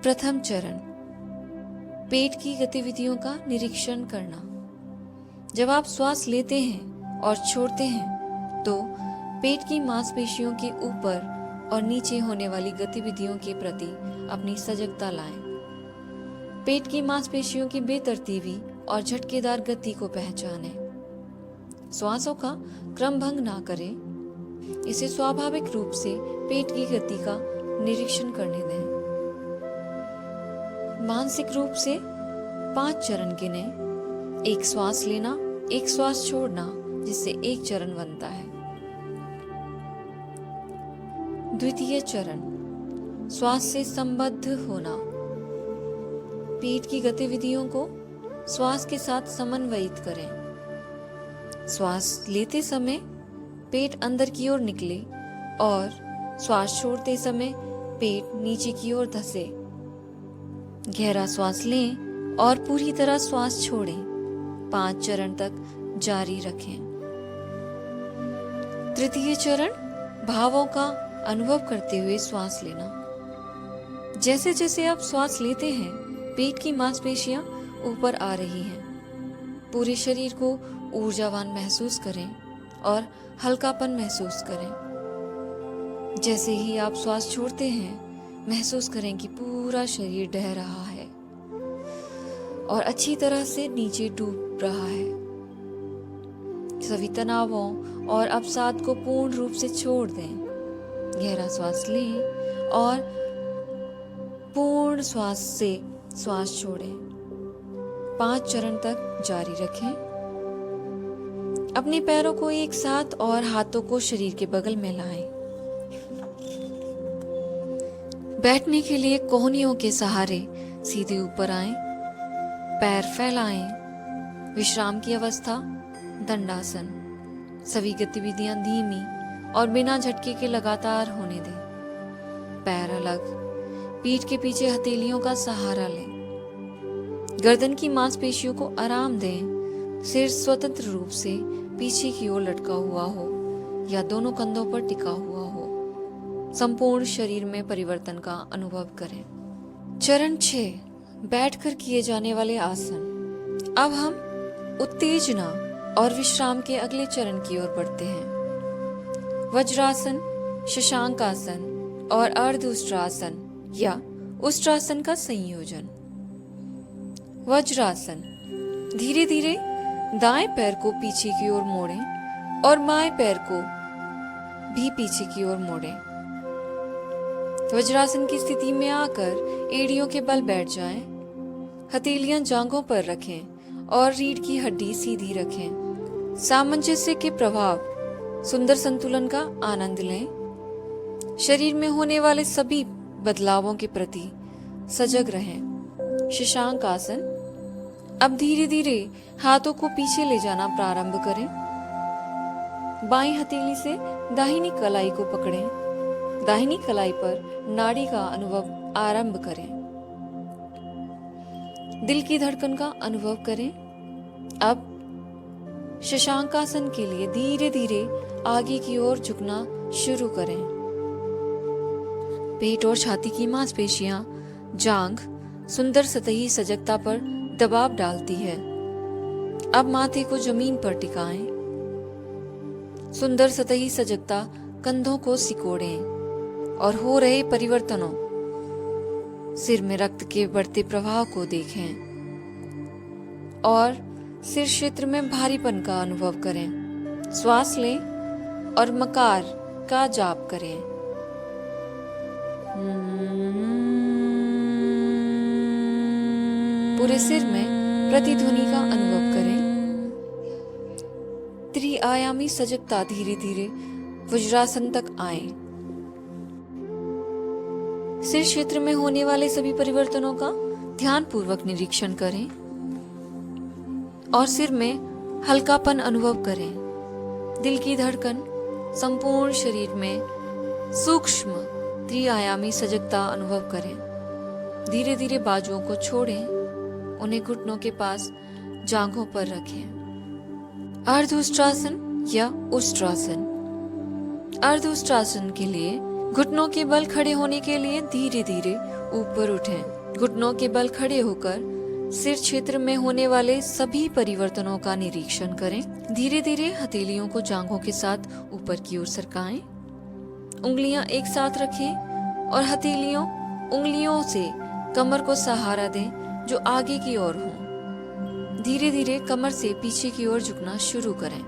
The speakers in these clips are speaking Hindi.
प्रथम चरण, पेट की गतिविधियों का निरीक्षण करना। जब आप श्वास लेते हैं और छोड़ते हैं तो पेट की मांसपेशियों के ऊपर और नीचे होने वाली गतिविधियों के प्रति अपनी सजगता लाएं। पेट की मांसपेशियों की बेतरतीबी और झटकेदार गति को पहचानें। श्वासों का क्रमभंग ना करें। इसे स्वाभाविक रूप से पेट की गति का निरीक्षण करने दें। मानसिक रूप से 5 चरण गिनें। एक श्वास लेना, एक श्वास छोड़ना, जिससे एक चरण बनता है। द्वितीय चरण, श्वास से संबद्ध होना। पेट की गतिविधियों को श्वास के साथ समन्वयित करें। श्वास लेते समय पेट अंदर की ओर निकले और श्वास छोड़ते समय पेट नीचे की ओर धंसे। गहरा श्वास लें और पूरी तरह श्वास छोड़ें। 5 चरण तक जारी रखें। तृतीय चरण, भावों का अनुभव करते हुए श्वास लेना। जैसे जैसे आप श्वास लेते हैं, पेट की मांसपेशियां ऊपर आ रही हैं। पूरे शरीर को ऊर्जावान महसूस करें और हल्कापन महसूस करें। जैसे ही आप श्वास छोड़ते हैं, महसूस करें कि पूरा शरीर ढह रहा है और अच्छी तरह से नीचे डूब रहा है। सभी तनावों और अवसाद को पूर्ण रूप से छोड़ दें। गहरा श्वास लें और पूर्ण श्वास से श्वास छोड़ें। 5 चरण तक जारी रखें। अपने पैरों को एक साथ और हाथों को शरीर के बगल में लाएं। बैठने के लिए कोहनियों के सहारे सीधे ऊपर आएं। पैर फैलाएं। विश्राम की अवस्था, दंडासन। सभी गतिविधियां धीमी और बिना झटके के लगातार होने दें। पैर अलग, पीठ के पीछे हथेलियों का सहारा लें। गर्दन की मांसपेशियों को आराम दें। सिर स्वतंत्र रूप से पीछे की ओर लटका हुआ हो या दोनों कंधों पर टिका हुआ हो। संपूर्ण शरीर में परिवर्तन का अनुभव करें। चरण 6, बैठकर किए जाने वाले आसन। अब हम उत्तेजना और विश्राम के अगले चरण की ओर बढ़ते हैं। वज्रासन, शशांकासन और अर्धउष्ट्रासन या उष्ट्रासन का संयोजन। वज्रासन, धीरे धीरे दाएं पैर को पीछे की ओर मोड़ें और बाएं पैर को भी पीछे की ओर मोड़ें। वज्रासन की स्थिति में आकर एड़ियों के बल बैठ जाएं। हथेलियां जांघों पर रखें और रीढ़ की हड्डी सीधी रखें। सामंजस्य के प्रभाव, सुंदर संतुलन का आनंद लें। शरीर में होने वाले सभी बदलावों के प्रति सजग रहें। शशांक आसन, अब धीरे धीरे हाथों को पीछे ले जाना प्रारंभ करें। बाईं हथेली से दाहिनी कलाई को पकड़ें। दाहिनी कलाई पर नाड़ी का अनुभव आरंभ करें। दिल की धड़कन का अनुभव करें। अब शशांकासन के लिए धीरे धीरे आगे की ओर झुकना शुरू करें। पेट और छाती की मांसपेशियां, जांघ सुंदर सतही सजगता पर दबाव डालती है। अब माथे को जमीन पर टिकाएं। सुंदर सतही सजगता कंधों को सिकोड़ें और हो रहे परिवर्तनों, सिर में रक्त के बढ़ते प्रवाह को देखें और सिर क्षेत्र में भारीपन का अनुभव करें। श्वास लें और मकार का जाप करें। पूरे सिर में प्रतिध्वनि का अनुभव करें। त्रिआयामी सजगता धीरे धीरे वज्रासन तक आए। सिर क्षेत्र में होने वाले सभी परिवर्तनों का ध्यानपूर्वक निरीक्षण करें और सिर में हल्कापन अनुभव करें। दिल की धड़कन, संपूर्ण शरीर में सूक्ष्म त्रिआयामी सजगता अनुभव करें। धीरे धीरे बाजुओं को छोड़ें। उन्हें घुटनों के पास जांघों पर रखें। अर्धउष्ट्रासन या उष्ट्रासन। अर्धउष्ट्रासन के लिए घुटनों के बल खड़े होने के लिए धीरे धीरे ऊपर उठें। घुटनों के बल खड़े होकर सिर क्षेत्र में होने वाले सभी परिवर्तनों का निरीक्षण करें। धीरे धीरे हथेलियों को जांघों के साथ ऊपर की ओर सरकाएं। उंगलियां एक साथ रखें और हथेलियों उंगलियों से कमर को सहारा दें जो आगे की ओर हो। धीरे धीरे कमर से पीछे की ओर झुकना शुरू करें।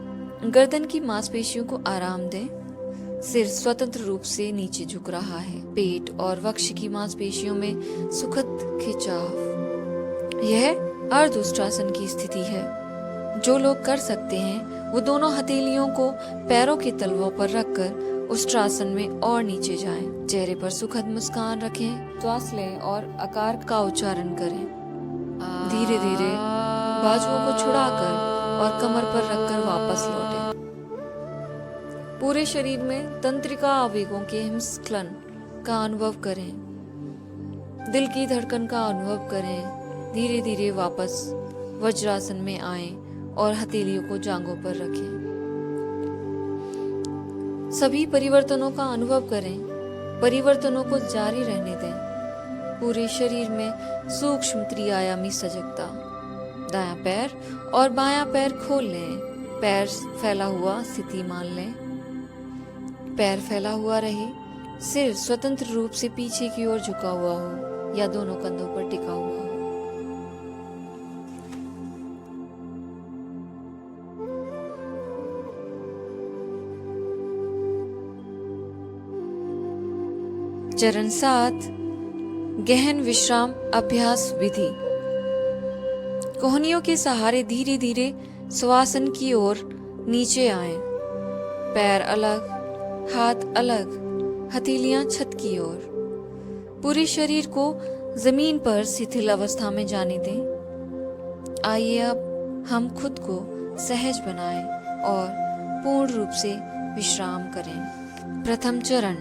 गर्दन की मांसपेशियों को आराम दें। सिर स्वतंत्र रूप से नीचे झुक रहा है। पेट और वक्ष की मांसपेशियों में सुखद खिंचाव। यह अर्धउष्ट्रासन की स्थिति है। जो लोग कर सकते हैं वो दोनों हथेलियों को पैरों के तलवों पर रखकर उष्ट्रासन में और नीचे जाएं। चेहरे पर सुखद मुस्कान रखें। श्वास लें और आकार का उच्चारण करें। धीरे धीरे बाजुओं को छुड़ाकर और कमर पर रखकर वापस लौटें। पूरे शरीर में तंत्रिका आवेगों के हिमस्खलन का अनुभव करें। दिल की धड़कन का अनुभव करें। धीरे धीरे वापस वज्रासन में आएं और हथेलियों को जांघों पर रखें। सभी परिवर्तनों का अनुभव करें। परिवर्तनों को जारी रहने दें। पूरे शरीर में सूक्ष्म त्रिआयामी सजगता। दायां पैर और बायां पैर खोल लें। पैर फैला हुआ स्थिति मान लें। पैर फैला हुआ रहे। सिर स्वतंत्र रूप से पीछे की ओर झुका हुआ हो या दोनों कंधों पर टिका हुआ हो। चरण 7 गहन विश्राम अभ्यास विधि। कोहनियों के सहारे धीरे धीरे स्वासन की ओर नीचे आएं। पैर अलग, हाथ अलग, हथेलियां छत की ओर। पूरे शरीर को जमीन पर शिथिल अवस्था में जाने दें। आइए अब हम खुद को सहज बनाएं और पूर्ण रूप से विश्राम करें। प्रथम चरण,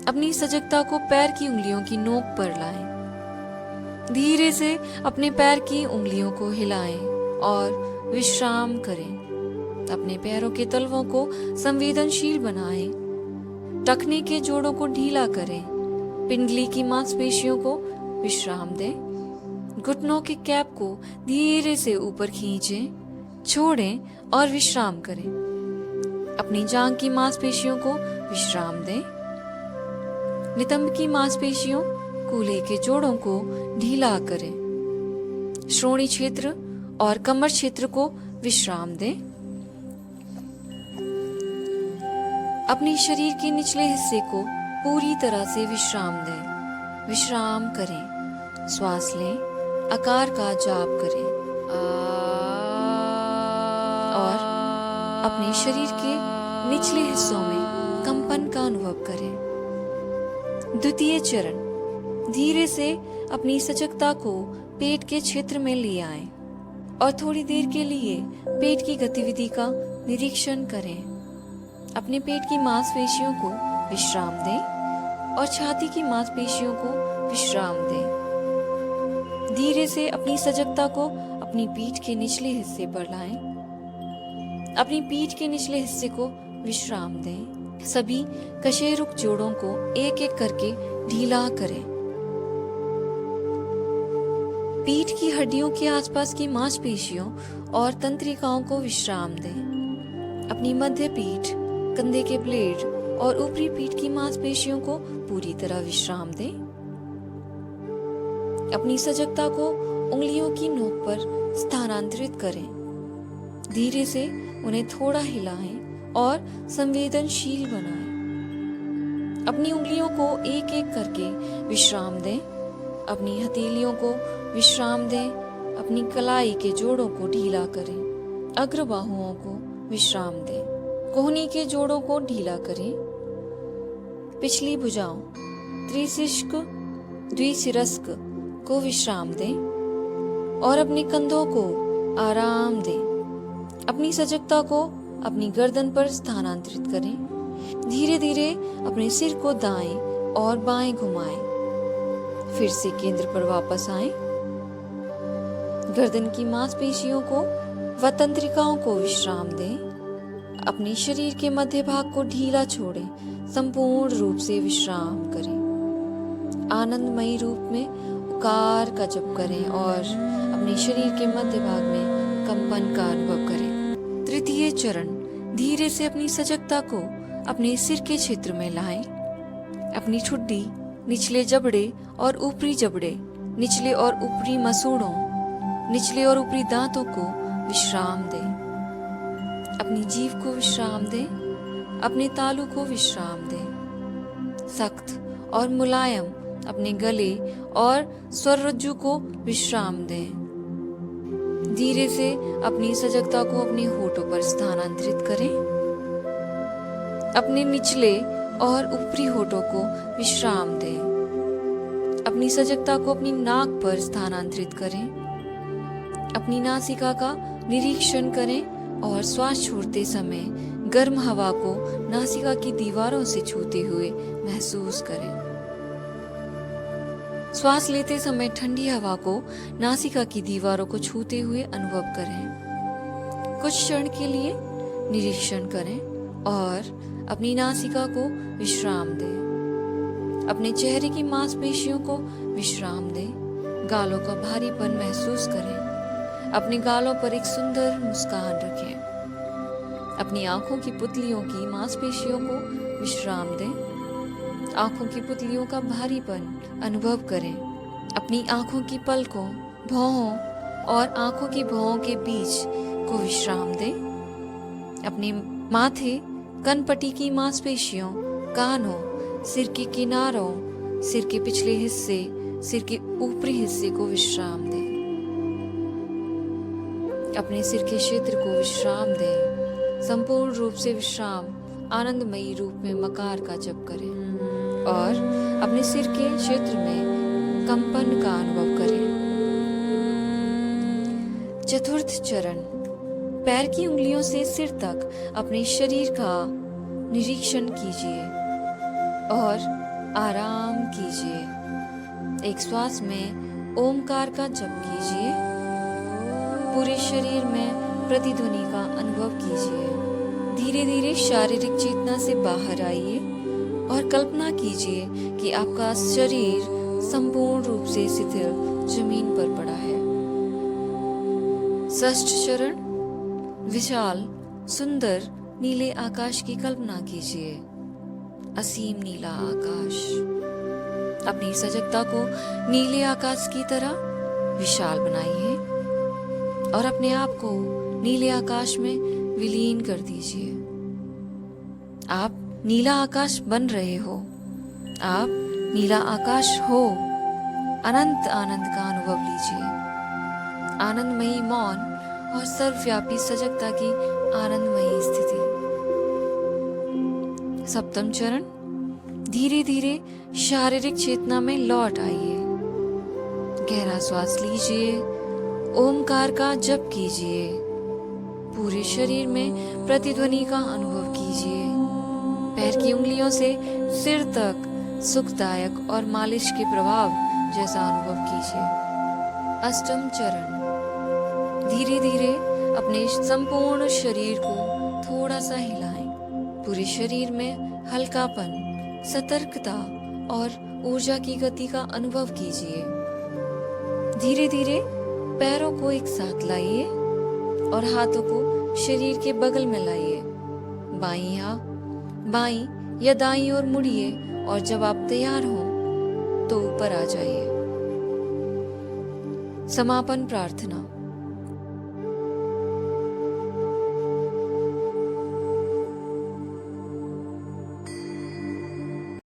अपनी सजगता को पैर की उंगलियों की नोक पर लाएं। धीरे से अपने पैर की उंगलियों को हिलाएं और विश्राम करें। अपने पैरों के तलवों को संवेदनशील बनाएं। टखने के जोड़ों को ढीला करें। पिंडली की मांसपेशियों को विश्राम दें। घुटनों के कैप को धीरे से ऊपर खींचें, छोड़ें और विश्राम करें। अपनी जांघ की मांसपेशियों को विश्राम दें। नितंब की मांसपेशियों, कूल्हे के जोड़ों को ढीला करें। श्रोणि क्षेत्र और कमर क्षेत्र को विश्राम दें। अपने शरीर के निचले हिस्से को पूरी तरह से विश्राम दें। विश्राम करें। श्वास लें। आकार का जाप करें और अपने शरीर के निचले हिस्सों में कंपन का अनुभव करें। द्वितीय चरण, धीरे से अपनी सजगता को पेट के क्षेत्र में ले आएं और थोड़ी देर के लिए पेट की गतिविधि का निरीक्षण करें। अपने पेट की मांसपेशियों को विश्राम दें और छाती की मांसपेशियों को विश्राम दें। धीरे से अपनी सजगता को अपनी पीठ के निचले हिस्से पर लाएं। अपनी पीठ के निचले हिस्से को विश्राम दें। सभी कशेरुक जोड़ों को एक एक करके ढीला करें। पीठ की हड्डियों के आसपास की मांसपेशियों और तंत्रिकाओं को विश्राम दें। अपनी मध्य पीठ, कंधे के ब्लेड और ऊपरी पीठ की मांसपेशियों को पूरी तरह विश्राम दें। अपनी सजगता को उंगलियों की नोक पर स्थानांतरित करें। धीरे से उन्हें थोड़ा हिलाएं और संवेदनशील बनाएं। अपनी उंगलियों को एक एक करके विश्राम दें। अपनी हथेलियों को विश्राम दें। अपनी कलाई के जोड़ों को ढीला करें। अग्र बाहुओं को विश्राम दें। कोहनी के जोड़ों को ढीला करें। पिछली भुजाओं, त्रिशिश्क, द्विशिरस्क को विश्राम दें और अपने कंधों को आराम दें। अपनी सजगता को अपनी गर्दन पर स्थानांतरित करें। धीरे धीरे अपने सिर को दाएं और बाएं घुमाएं। फिर से केंद्र पर वापस आएं। गर्दन की मांसपेशियों को व तंत्रिकाओं को विश्राम दें। अपने शरीर के मध्य भाग को ढीला छोड़ें। संपूर्ण रूप से विश्राम करें। आनंदमयी रूप में उकार का जप करें और अपने शरीर के मध्य भाग में कंपन का अनुभव करें। तृतीय चरण, धीरे से अपनी सजगता को अपने सिर के क्षेत्र में लाएं। अपनी ठुड्डी, निचले जबड़े और ऊपरी जबड़े, निचले और ऊपरी मसूड़ों, निचले और ऊपरी दांतों को विश्राम दें। अपनी जीभ को विश्राम दें। अपने तालू को विश्राम दें। सख्त और मुलायम अपने गले और स्वररज्जु को विश्राम दें। धीरे से अपनी सजगता को अपने होठों पर स्थानांतरित करें। अपने निचले और ऊपरी होठों को विश्राम दें। अपनी सजगता को अपनी नाक पर स्थानांतरित करें। अपनी नासिका का निरीक्षण करें और श्वास छोड़ते समय गर्म हवा को नासिका की दीवारों से छूते हुए महसूस करें। श्वास लेते समय ठंडी हवा को नासिका की दीवारों को छूते हुए अनुभव करें। कुछ क्षण के लिए निरीक्षण करें और अपनी नासिका को विश्राम दें। अपने चेहरे की मांसपेशियों को विश्राम दें। गालों का भारीपन महसूस करें। अपने गालों पर एक सुंदर मुस्कान रखें। अपनी आंखों की पुतलियों की मांसपेशियों को विश्राम दें। आंखों की पुतलियों का भारीपन अनुभव करें। अपनी आंखों की पलकों, भौहों और आंखों की भौहों के बीच को विश्राम दें। अपने माथे, कनपट्टी की मांसपेशियों, कानों, सिर के किनारों, सिर के पिछले हिस्से, सिर के ऊपरी हिस्से को विश्राम दें। अपने सिर के क्षेत्र को विश्राम दें। संपूर्ण रूप से विश्राम आनंदमयी रूप में मकार का जप करें और अपने सिर के क्षेत्र में कंपन का अनुभव करें। चतुर्थ चरण, पैर की उंगलियों से सिर तक अपने शरीर का निरीक्षण कीजिए और आराम कीजिए। एक श्वास में ओमकार का जप कीजिए। पूरे शरीर में प्रतिध्वनि का अनुभव कीजिए। धीरे धीरे शारीरिक चेतना से बाहर आइए और कल्पना कीजिए कि आपका शरीर संपूर्ण रूप से शिथिल जमीन पर पड़ा है। षष्ठ चरण, विशाल सुंदर नीले आकाश की कल्पना कीजिए। असीम नीला आकाश। अपनी सजगता को नीले आकाश की तरह विशाल बनाइए और अपने आप को नीले आकाश में विलीन कर दीजिए। आप नीला आकाश बन रहे हो। आप नीला आकाश हो। अनंत आनंद का अनुभव लीजिए। आनंदमयी मौन और सर्वव्यापी सजगता की आनंदमयी स्थिति। सप्तम चरण, धीरे धीरे शारीरिक चेतना में लौट आइए। गहरा श्वास लीजिए। ओमकार का जप कीजिए। पूरे शरीर में प्रतिध्वनि का अनुभव कीजिए। पैर की उंगलियों से सिर तक सुखदायक और मालिश के प्रभाव जैसा अनुभव कीजिए। अष्टम चरण, धीरे धीरे अपने संपूर्ण शरीर को थोड़ा सा हिलाएं। पूरे शरीर में हल्कापन, सतर्कता और ऊर्जा की गति का अनुभव कीजिए। धीरे धीरे पैरों को एक साथ लाइए और हाथों को शरीर के बगल में लाइए। बाईं या दाईं ओर मुड़िए और जब आप तैयार हों तो ऊपर आ जाइए। समापन प्रार्थना।